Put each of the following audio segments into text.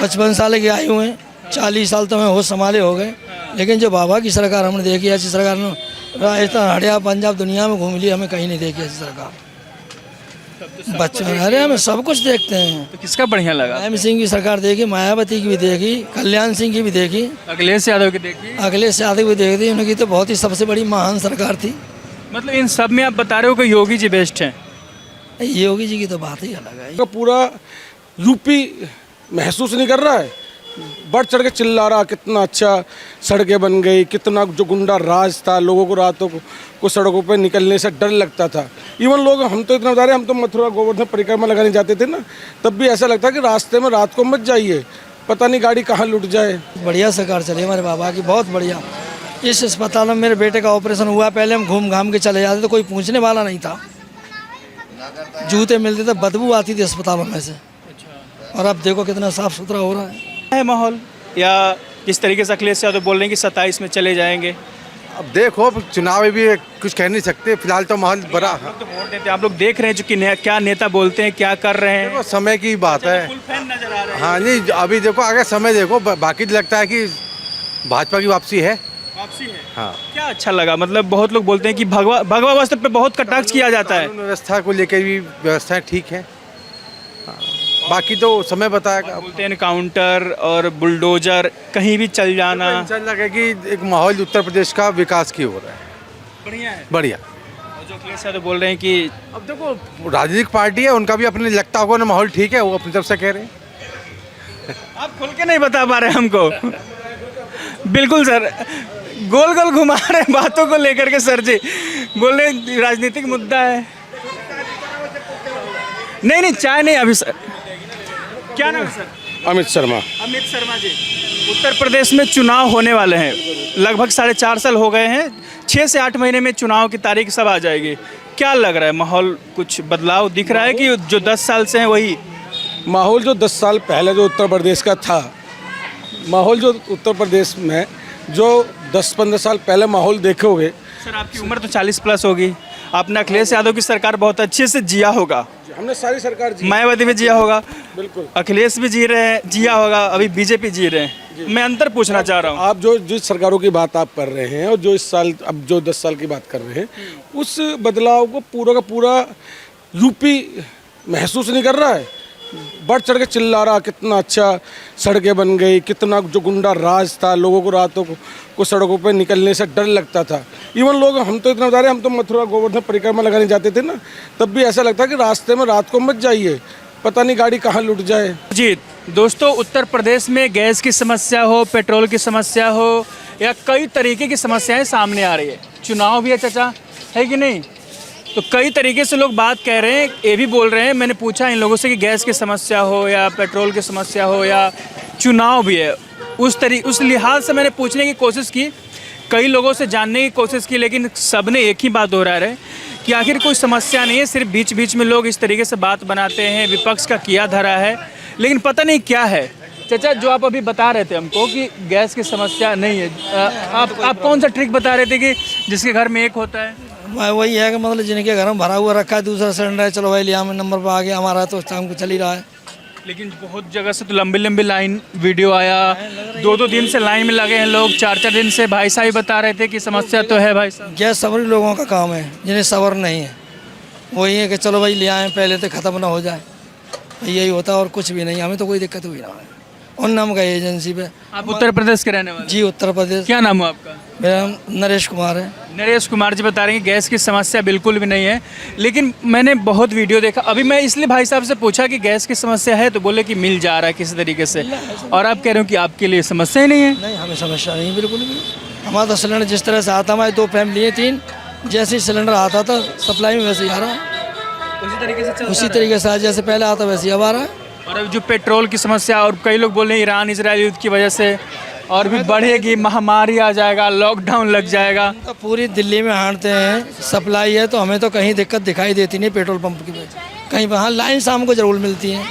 55 साल की आयु है, 40 साल तो मैं होश संभाले हो गए। लेकिन जो बाबा की सरकार हमने देखी, ऐसी सरकार ने राजस्थान, हरियाणा, पंजाब, दुनिया में घूम ली, हमें कहीं नहीं देखी ऐसी सरकार। बच्चों, अरे हम सब कुछ देखते हैं। तो किसका बढ़िया लगा? एम सिंह की सरकार देखी, मायावती की भी देखी, कल्याण सिंह की भी देखी, अखिलेश यादव की देखी। अखिलेश यादव की भी देखी। उनकी तो बहुत ही सबसे बड़ी महान सरकार थी। मतलब इन सब में आप बता रहे हो कि योगी जी बेस्ट हैं? योगी जी की तो बात ही अलग है। का पूरा यूपी महसूस नहीं कर रहा है, बढ़ चढ़ के चिल्ला रहा कितना अच्छा सड़कें बन गई, कितना जो गुंडा राज था, लोगों को रातों को सड़कों पर निकलने से डर लगता था। इवन लोग, हम तो इतना बता रहे, हम तो मथुरा गोवर्धन परिक्रमा लगाने जाते थे ना, तब भी ऐसा लगता कि रास्ते में रात को मत जाइए, पता नहीं गाड़ी कहाँ लुट जाए। बढ़िया सरकार चली हमारे बाबा की, बहुत बढ़िया। इस अस्पताल में मेरे बेटे का ऑपरेशन हुआ, पहले हम घूम घाम के चले जाते तो कोई पूछने वाला नहीं था। जूते मिलते थे, बदबू आती थी अस्पतालों में से। और अब देखो कितना साफ सुथरा हो रहा है माहौल। या इस तरीके से अखिलेश यादव बोल रहे हैं कि 27 में चले जाएंगे। अब देखो, चुनाव में भी कुछ कह नहीं सकते, फिलहाल तो माहौल बड़ा। आप लोग तो वोट देते हैं, आप लोग देख रहे हैं जो कि क्या नेता बोलते हैं, क्या कर रहे हैं। देखो समय की बात है। फुल फैन नजर आ रहे हैं। हाँ नहीं, अभी देखो आगे समय देखो, बाकी तो लगता है कि भाजपा की वापसी है। वापसी है। हाँ, क्या अच्छा लगा? मतलब बहुत लोग बोलते हैं कि भगवा वस्त्र पे बहुत कटाक्ष किया जाता है। कानून व्यवस्था को लेकर भी व्यवस्थाएं ठीक है। हाँ, बाकी तो समय बताएगा। बोलते हैं एनकाउंटर और बुलडोजर कहीं भी चल जाना। इंशाल्लाह है कि एक माहौल उत्तर प्रदेश का विकास की हो रहा है, बढ़िया है। बढ़िया। और जो अखिलेश यादव बोल रहे हैं कि अब देखो, राजनीतिक पार्टी है, उनका भी अपने लगता होगा ना माहौल ठीक है, वो अपनी तरफ से कह रहे हैं। आप खुल के नहीं बता पा रहे हमको। बिल्कुल सर, गोल गोल घुमा रहे हैं बातों को लेकर के सर जी। बोल रहे राजनीतिक मुद्दा है। नहीं चाय नहीं अभी सर। क्या नाम है सर? अमित शर्मा। अमित शर्मा जी। उत्तर प्रदेश में चुनाव होने वाले हैं, लगभग 4.5 साल हो गए हैं। 6 से 8 महीने में चुनाव की तारीख सब आ जाएगी। क्या लग रहा है, माहौल कुछ बदलाव दिख रहा है कि जो 10 साल से है वही माहौल जो 10 साल पहले जो उत्तर प्रदेश का था, माहौल जो उत्तर प्रदेश में जो 10-15 साल पहले माहौल देखोगे। सर आपकी उम्र तो 40 प्लस होगी, आपने अखिलेश यादव की सरकार बहुत अच्छे से जिया होगा। हमने सारी सरकार जी, मायावती भी जिया होगा, बिल्कुल, अखिलेश भी जी रहे हैं, जिया होगा, अभी बीजेपी जी रहे हैं। मैं अंतर पूछना चाह रहा हूँ। आप जो जिस सरकारों की बात आप कर रहे हैं और जो इस साल, अब जो 10 साल की बात कर रहे हैं, उस बदलाव को पूरा का पूरा यूपी महसूस नहीं कर रहा है, बढ़ चढ़ के चिल्ला रहा कितना अच्छा सड़कें बन गई, कितना जो गुंडा राज था, लोगों को रातों को सड़कों पर निकलने से डर लगता था। इवन लोग, हम तो इतना बता रहे, हम तो मथुरा गोवर्धन परिक्रमा लगाने जाते थे ना, तब भी ऐसा लगता कि रास्ते में रात को मत जाइए, पता नहीं गाड़ी कहाँ लुट जाए। जी दोस्तों, उत्तर प्रदेश में गैस की समस्या हो, पेट्रोल की समस्या हो, या कई तरीके की समस्याएं सामने आ रही है। चुनाव भी है चाचा, है कि नहीं? तो कई तरीके से लोग बात कह रहे हैं, ये भी बोल रहे हैं। मैंने पूछा इन लोगों से कि गैस की समस्या हो या पेट्रोल की समस्या हो या चुनाव भी है, उस लिहाज से मैंने पूछने की कोशिश की, कई लोगों से जानने की कोशिश की, लेकिन सब ने एक ही बात दोहरा रहे कि आखिर कोई समस्या नहीं है, सिर्फ बीच बीच में लोग इस तरीके से बात बनाते हैं, विपक्ष का किया धरा है, लेकिन पता नहीं क्या है। चाचा, जो आप अभी बता रहे थे हमको कि गैस की समस्या नहीं है, आप कौन सा ट्रिक बता रहे थे कि जिसके घर में एक होता है? वही है कि मतलब जिनके घर में भरा हुआ रखा है, दूसरा सिलेंडर है, चलो भाई लिया में नंबर पर आ गया, हमारा तो शाम को चल ही रहा है। लेकिन बहुत जगह से तो लंबी लंबी लाइन वीडियो आया, 2-2 दिन से लाइन में लगे हैं लोग, 4-4 दिन से। भाई साहब बता रहे थे कि समस्या तो है भाई साहब। गैस सब्र लोगों का काम है, जिन्हें सब्र नहीं है, वही है कि चलो भाई ले आएँ, पहले तो ख़त्म ना हो जाए, यही होता है और कुछ भी नहीं। हमें तो कोई दिक्कत हुई ना है। और नाम का एजेंसी पे। आप उत्तर प्रदेश के रहने वाले? जी उत्तर प्रदेश। क्या नाम है आपका? मेरा नाम नरेश कुमार है। नरेश कुमार जी बता रहे हैं कि गैस की समस्या बिल्कुल भी नहीं है, लेकिन मैंने बहुत वीडियो देखा। अभी मैं इसलिए भाई साहब से पूछा कि गैस की समस्या है, तो बोले कि मिल जा रहा है किसी तरीके से, और आप कह रहे हो कि आपके लिए समस्या ही नहीं है। नहीं, हमें समस्या नहीं बिल्कुल भी। हमारा तो सिलेंडर जिस तरह से आता, हमारे 2 फैमिली है, 3, जैसे ही सिलेंडर आता था सप्लाई में वैसे ही आ रहा है, उसी तरीके से जैसे पहले आता वैसे ही अब आ रहा है। और अब जो पेट्रोल की समस्या, और कई लोग बोल रहे हैं ईरान इजराइल युद्ध की वजह से और भी बढ़ेगी, महामारी आ जाएगा, लॉकडाउन लग जाएगा। तो पूरी दिल्ली में हांटते हैं, सप्लाई है, तो हमें तो कहीं दिक्कत दिखाई देती नहीं पेट्रोल पंप की वजह, कहीं पर हाँ लाइन शाम को जरूर मिलती है।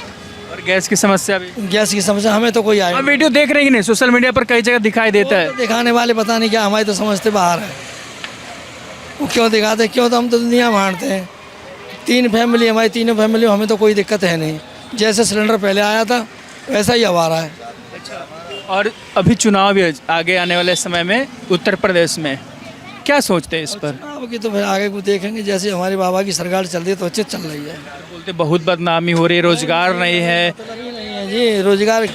और गैस की समस्या भी, गैस की समस्या हमें तो कोई आई। आप वीडियो देख रहे हैं कि नहीं? सोशल मीडिया पर कई जगह दिखाई देता है। दिखाने वाले पता नहीं क्या, हमारी तो समझते बाहर है, वो क्यों दिखाते, क्यों? तो हम तो दुनिया में हांटते हैं, 3 फैमिली हमारी, तीनों फैमिली, हमें तो कोई दिक्कत है नहीं। जैसे सिलेंडर पहले आया था वैसा ही अब आ रहा है। और अभी चुनाव भी है आगे आने वाले समय में उत्तर प्रदेश में, क्या सोचते हैं इस पर? अब की तो फिर आगे को देखेंगे, जैसे हमारे बाबा की सरकार चल रही है तो अच्छे चल रही है। बोलते बहुत बदनामी हो रही है, रोजगार नहीं है। नहीं है जी, रोजगार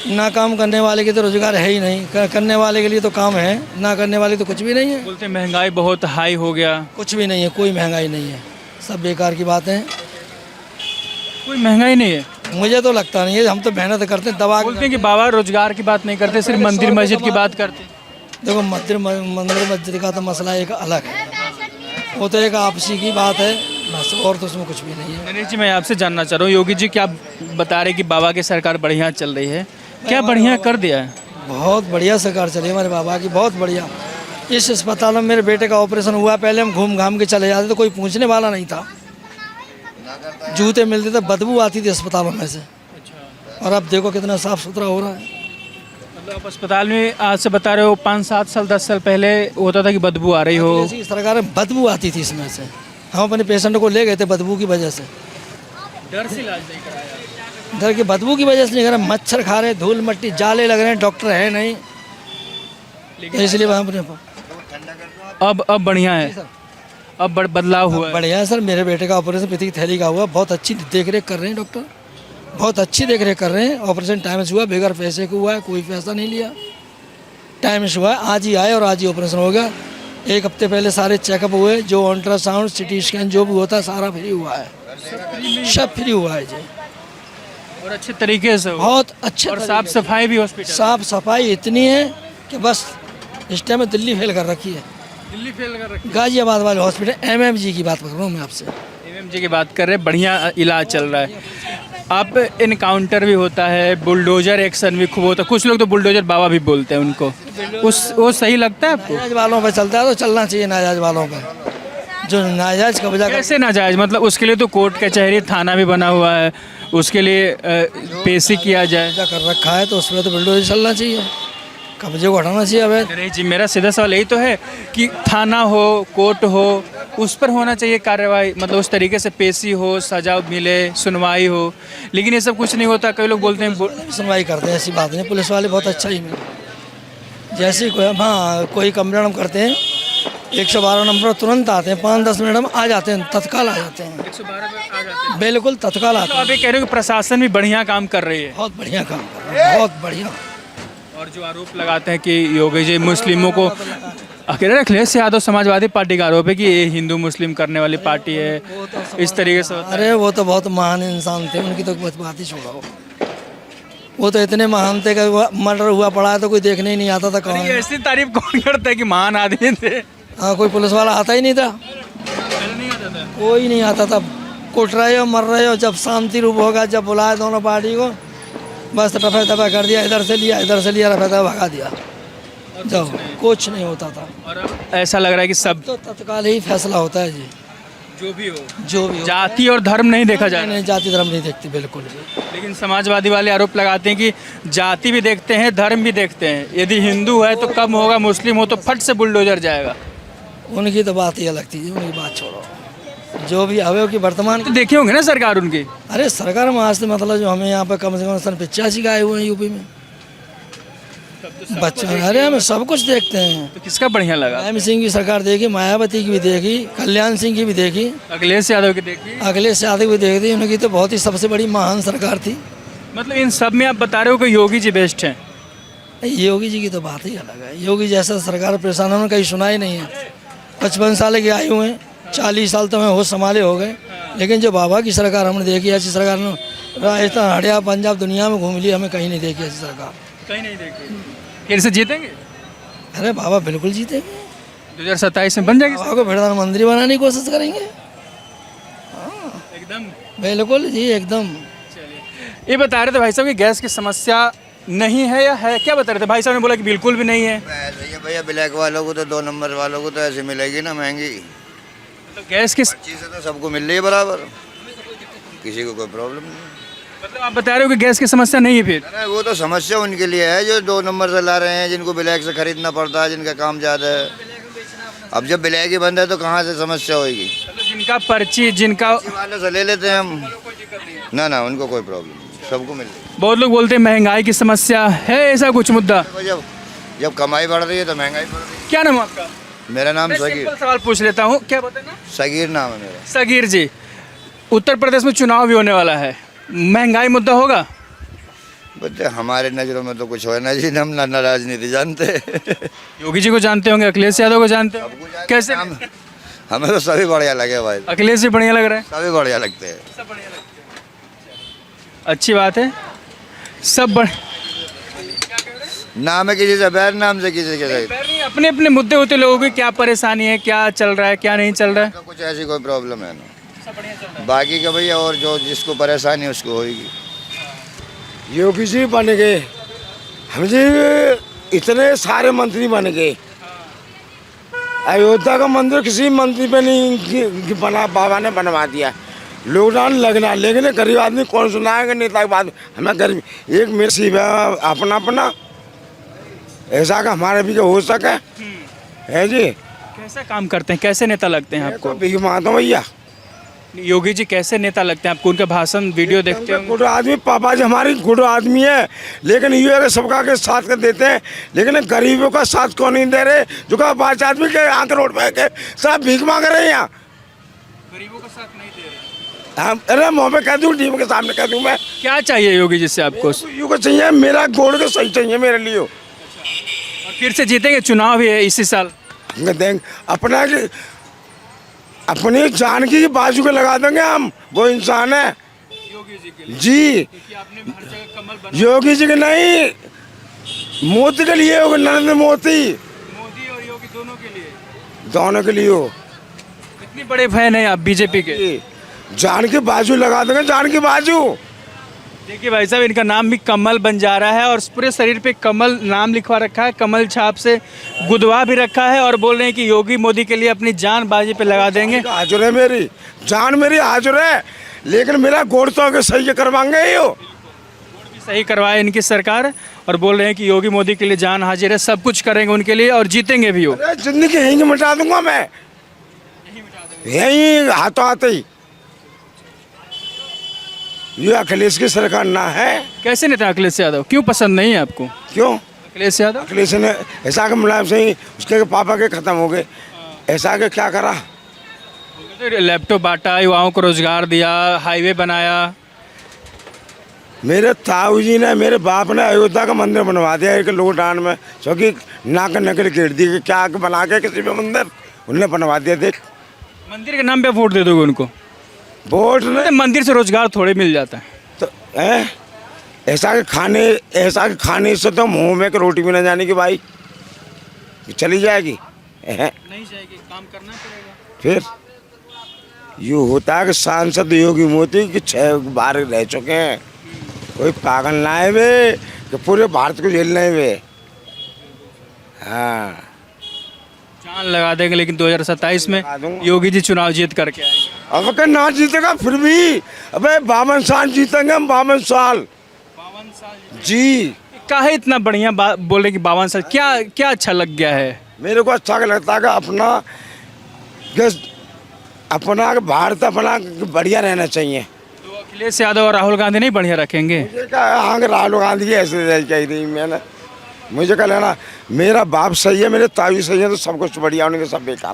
ना काम करने वाले के तो रोजगार है ही नहीं, करने वाले के लिए तो काम है, ना करने वाले तो कुछ भी नहीं है। बोलते महंगाई बहुत हाई हो गया। कुछ भी नहीं है, कोई महंगाई नहीं है, सब बेकार की बातें हैं। कोई महंगाई नहीं है। मुझे तो लगता नहीं है, हम तो मेहनत करते हैं दबा के। बोलते हैं कि बाबा रोजगार की बात नहीं करते, सिर्फ मंदिर मस्जिद की बात करते हैं। देखो मंदिर मस्जिद का तो मसला एक अलग है, वो तो एक आपसी की बात है बस, और तो उसमें कुछ भी नहीं है। नरेश जी, मैं आपसे जानना चाह रहा हूँ, योगी जी क्या बता रहे कि बाबा की सरकार बढ़िया चल रही है, क्या बढ़िया कर दिया है? बहुत बढ़िया सरकार चली हमारे बाबा की, बहुत बढ़िया। इस अस्पताल में मेरे बेटे का ऑपरेशन हुआ, पहले हम घूम घाम के चले जाते तो कोई पूछने वाला नहीं था, जूते मिलते थे, बदबू आती थी अस्पतालों में से, और अब देखो कितना साफ सुथरा हो रहा है। मतलब आप अस्पताल में आज से बता रहे हो 5-7 साल 10 साल पहले होता था कि बदबू आ रही हो। ऐसी सरकार में बदबू आती थी इसमें से, हम अपने पेशेंट को ले गए थे बदबू की वजह से, डर से इलाज नहीं कराया। डर की बदबू की वजह से नहीं करा, मच्छर खा रहे, धूल मट्टी जाले लग रहे हैं, डॉक्टर है नहीं, तो इसलिए वहाँ अपने अब बढ़िया है, अब बदलाव हुआ है। बढ़िया है सर। मेरे बेटे का ऑपरेशन पीती की थैली का हुआ, बहुत अच्छी देख रेख कर रहे हैं डॉक्टर, बहुत अच्छी देख रेख कर रहे हैं। ऑपरेशन टाइम से हुआ, बगैर पैसे को हुआ है, कोई पैसा नहीं लिया, टाइम से हुआ है। आज ही आए और आज ही ऑपरेशन हो गया। एक हफ्ते पहले सारे चेकअप हुए, जो अल्ट्रासाउंड सिटी स्कैन जो भी होता है सारा फ्री हुआ है, सब फ्री हुआ है जी, और अच्छे तरीके से हो। बहुत अच्छे और तरीके साफ से। सफाई भी हॉस्पिटल। साफ सफाई इतनी है कि बस इस टाइम में दिल्ली फेल कर रखी है। दिल्ली फेल कर रखी गाजियाबाद वाले हॉस्पिटल एमएमजी की बात कर रहा हूँ मैं आपसे। एमएमजी की बात कर रहे हैं, बढ़िया इलाज चल रहा है। आप इनकाउंटर भी होता है, बुलडोजर एक्शन भी खूब होता है, कुछ लोग तो बुलडोजर बाबा भी बोलते हैं उनको, वो सही लगता है आपको? नाजायज वालों पे चलता है तो चलना चाहिए, नाजायज वालों पे, जो नाजायज कब्जा कैसे नाजायज? मतलब उसके लिए तो कोर्ट कचहरी थाना भी बना हुआ है, उसके लिए पेशी किया जाए। कब्जा कर रखा है तो उस पर तो बुलडोजर चलना चाहिए, कब्जे को हटाना चाहिए। अवैध नहीं जी, मेरा सीधा सवाल यही तो है कि थाना हो, कोर्ट हो, उस पर होना चाहिए कार्रवाई, मतलब उस तरीके से पेशी हो, सजा मिले, सुनवाई हो, लेकिन ये सब कुछ नहीं होता। कई लोग बोलते हैं सुनवाई करते हैं, ऐसी बात नहीं, पुलिस वाले बहुत अच्छा ही में जैसे कोई, हाँ कोई कंप्लेंट हम करते हैं 112 नंबर पर तुरंत आते हैं, 5-10 मिनट में आ जाते हैं, तत्काल आ जाते हैं, 112 पे आ जाते हैं। बिल्कुल तत्काल आते तो हैं। आप ये कह रहे हो कि प्रशासन भी बढ़िया काम कर रही है, बहुत बढ़िया काम कर रहे हैं, बहुत बढ़िया। और जो आरोप लगाते हैं कि योगी जी मुस्लिमों को अकेले अखिलेश यादव समाजवादी पार्टी का आरोप है कि ये हिंदू मुस्लिम करने वाली पार्टी है, इस तरीके से होता है। अरे वो तो बहुत महान इंसान थे, उनकी तो बात ही छोड़ो, वो तो इतने महान थे कि मर्डर हुआ पड़ा है तो कोई देखने ही नहीं आता था कौन ये ऐसी तारीफ कौन करता है कि महान आदमी थे? हाँ, कोई पुलिस वाला आता ही नहीं था, नहीं आता था। कोई नहीं आता था। कुट रहे हो, मर रहे हो, जब शांति रूप होगा, जब बुलाए दोनों पार्टी को, बस रफे दफा कर दिया, इधर से लिया, रफे दफा भगा दिया, जब कुछ नहीं होता था। और अब ऐसा लग रहा है कि सब तो तत्काल ही फैसला होता है जी, जो भी हो, जो भी हो। जाति और धर्म नहीं देखा जाए। नहीं, जाति धर्म नहीं देखती बिल्कुल भी। लेकिन समाजवादी वाले आरोप लगाते हैं कि जाति भी देखते हैं, धर्म भी देखते हैं, यदि हिंदू है तो कम होगा, मुस्लिम हो तो फट से बुलडोजर जाएगा। उनकी तो बात ही अलग थी, उनकी बात छोड़ो, जो भी आवे की वर्तमान। तो देखे होंगे ना सरकार उनकी। अरे सरकार में आज से मतलब जो हमें यहाँ पे कम से कम सन 85 आए हुए हैं यूपी में बच्चे। अरे हम सब कुछ देखते हैं। तो किसका बढ़िया लगा? मुलायम सिंह की सरकार देखी, मायावती की भी देखी, कल्याण सिंह की भी देखी, अखिलेश यादव की देखिए। अखिलेश यादव की भी देखी, उनकी तो बहुत ही सबसे बड़ी महान सरकार थी। मतलब इन सब में आप बता रहे हो कि योगी जी बेस्ट हैं। योगी जी की तो बात ही अलग है, योगी जैसा सरकार परेशान उन्होंने कहीं सुना ही नहीं है। 55 साल के आए हुए हैं, 40 साल तो हमें होश संभाले हो गए, लेकिन जो बाबा की सरकार हमने देखी, ऐसी सरकार ने राजस्थान, हरियाणा, पंजाब, दुनिया में घूम ली, हमें कहीं नहीं देखी ऐसी सरकार। कहीं नहीं देखी। फिर से जीतेंगे? अरे बाबा बिल्कुल जीतेंगे, 2027 में बन जाएगी बाबा को प्रधानमंत्री बनाने की कोशिश करेंगे, एकदम। बिल्कुल जी एकदम। चलिए, ये बता रहे थे भाई साहब कि गैस की समस्या नहीं है या है, क्या बता रहे थे? भाई साहब ने बोला कि बिल्कुल भी नहीं है। ऐसे ही है भैया, ब्लैक वालों को तो 2 नंबर वालों को तो ऐसे मिलेगी ना महंगी, मतलब गैस की, चीज़ें तो सबको मिल रही है बराबर, किसी को कोई प्रॉब्लम नहीं। मतलब आप बता रहे हो कि गैस की समस्या नहीं है फिर? अरे वो तो समस्या उनके लिए है जो 2 नंबर से ला रहे हैं, जिनको ब्लैक से खरीदना पड़ता है, जिनका काम ज़्यादा है। अब जब ब्लैक ही बंद है तो कहाँ से समस्या होगी? मतलब जिनका पर्ची, जिनका वाले से ले लेते हैं हम, ना उनको कोई प्रॉब्लम नहीं, सबको मिल रही बहुत लोग बोलते हैं महंगाई की समस्या है, ऐसा कुछ मुद्दा? है। जब कमाई बढ़ रही है तो महंगाई बढ़ रही क्या नाम है आपका? है। मेरा नाम मैं सगीर, सिंपल सवाल पूछ लेता हूँ, क्या बताना? सगीर नाम है मेरा। सगीर जी, उत्तर प्रदेश में चुनाव भी होने वाला है, महंगाई मुद्दा होगा? बच्चे हमारे नज़रों में तो कुछ हो ना जी, हम ना राजनीति जानते। योगी जी को जानते होंगे, अखिलेश यादव को जानते हो? सबको जानते कैसे? हैं हम। हमें तो सभी बढ़िया लगे भाई, अखिलेश जी बढ़िया लग रहा है? सभी बढ़िया लगते हैं। सब बढ़िया लगते हैं, अच्छी बात है, सब नाम है किसी से बैर, नाम से किसी के सही। नहीं, अपने अपने मुद्दे होते, लोगों की क्या परेशानी है, क्या चल रहा है, क्या नहीं चल रहा है। तो कुछ ऐसी कोई प्रॉब्लम है ना, बाकी का भैया और जो जिसको परेशानी उसको होगी। योगी जी बन गए, हम जी इतने सारे मंत्री बन गए। अयोध्या का मंदिर किसी मंत्री पे नहीं बना, बाबा ने बनवा दिया। लॉकडाउन लगना, लेकिन गरीब आदमी कौन सुनाएगा नेता की बात? हमें गरीब एक मेरे अपना अपना ऐसा का हमारे भी हो सके है जी। कैसा काम करते हैं, कैसे नेता लगते हैं आपको? भीख मांगता हूँ भैया। योगी जी कैसे नेता लगते हैं आपको? उनका भाषण वीडियो देखते होंगे। गुड आदमी, पापा जी हमारी गुड आदमी है, लेकिन ये है सबका के साथ कर देते हैं, लेकिन गरीबों का साथ क्यों नहीं दे रहे? जो का 5 आदमी के आंख रोड पे के सब भीख मांग रहे हैं यहाँ। गरीबों का साथ नहीं दे रहे। हम अरे मुँह पे कह दूँ, टीम के सामने कह दूँ मैं। क्या चाहिए योगी जी से आपको? यू को चाहिए, मेरा गोड़ के सही चाहिए मेरे लिए। और फिर से जीतेंगे, चुनाव भी है इसी साल। देंगे अपना की अपनी जान की बाजू के लगा देंगे हम, वो इंसान है योगी जी के लिए, जी। क्योंकि आपने हर जगह कमल बना। योगी जी के नहीं, मोदी के लिए होगा, नरेंद्र मोदी, मोदी और योगी दोनों के लिए, दोनों के लिए हो। इतनी बड़े फैन हैं आप बीजेपी के? जान की बाजू लगा देंगे, जान की बाजू। देखिए भाई साहब, इनका नाम भी कमल बन जा रहा है और पूरे शरीर पे कमल नाम लिखवा रखा है, कमल छाप से गुदवा भी रखा है, और बोल रहे हैं कि योगी मोदी के लिए अपनी जान बाजी पे लगा देंगे। हाजुर है, मेरी जान मेरी हाजुर है, लेकिन मेरा गोड़ तो आगे सही करवाएंगे ही हो। सही करवाए इनकी सरकार, और बोल रहे हैं कि योगी मोदी के लिए जान हाजिर है, सब कुछ करेंगे उनके लिए और जीतेंगे भी वो। अरे जिंदगी यहीं मिटा दूंगा मैं, यहीं हाथों हाथ ही। ये अखिलेश की सरकार ना है। कैसे नेता अखिलेश यादव, क्यों पसंद नहीं है आपको? क्यों? अखिलेश यादव अखिलेश ने ऐसा के मुलायम से ही उसके पापा के खत्म हो गए, ऐसा के क्या करा? तो लैपटॉप बांटा, युवाओं को रोजगार दिया, हाईवे बनाया। मेरे ताऊ जी ने, मेरे बाप ने अयोध्या का मंदिर बनवा दिया एक लॉकडाउन में, क्योंकि नाक नकल गिर दी कि क्या बना के किसी भी मंदिर उन्होंने बनवा दिया। देख, मंदिर के नाम पे वोट दे दोगे उनको? वोट ने मंदिर से रोजगार थोड़े मिल जाता है। तो ऐसा के खाने से तो मुंह में की रोटी भी ना जाने की भाई चली जाएगी। नहीं जाएगी, काम करना पड़ेगा। फिर यूँ होता है कि सांसद योगी मोदी की 6 बार रह चुके हैं, कोई पागल ना है वे कि पूरे भारत को झेलना है वे। हाँ, जान लगा देंगे, लेकिन 2027 में लगा दूंगा। योगी जी चुनाव जीत करके आएंगे। अब अगर ना जीतेगा फिर भी, अबे 52 साल जीतेंगे हम, 52 साल 52 साल जी। काहे इतना बढ़िया बोले कि 52 साल, क्या क्या अच्छा लग गया है? मेरे को अच्छा लगता है कि अपना भारत अपना बढ़िया रहना चाहिए। तो अखिलेश यादव और राहुल गांधी नहीं बढ़िया रखेंगे? मुझे क्या, हाँ राहुल गांधी ऐसे कही रही मैंने, मुझे क्या लेना, मेरा बाप सही है, मेरे ताऊ सही है, तो सब कुछ बढ़िया, उनके सब बेकार।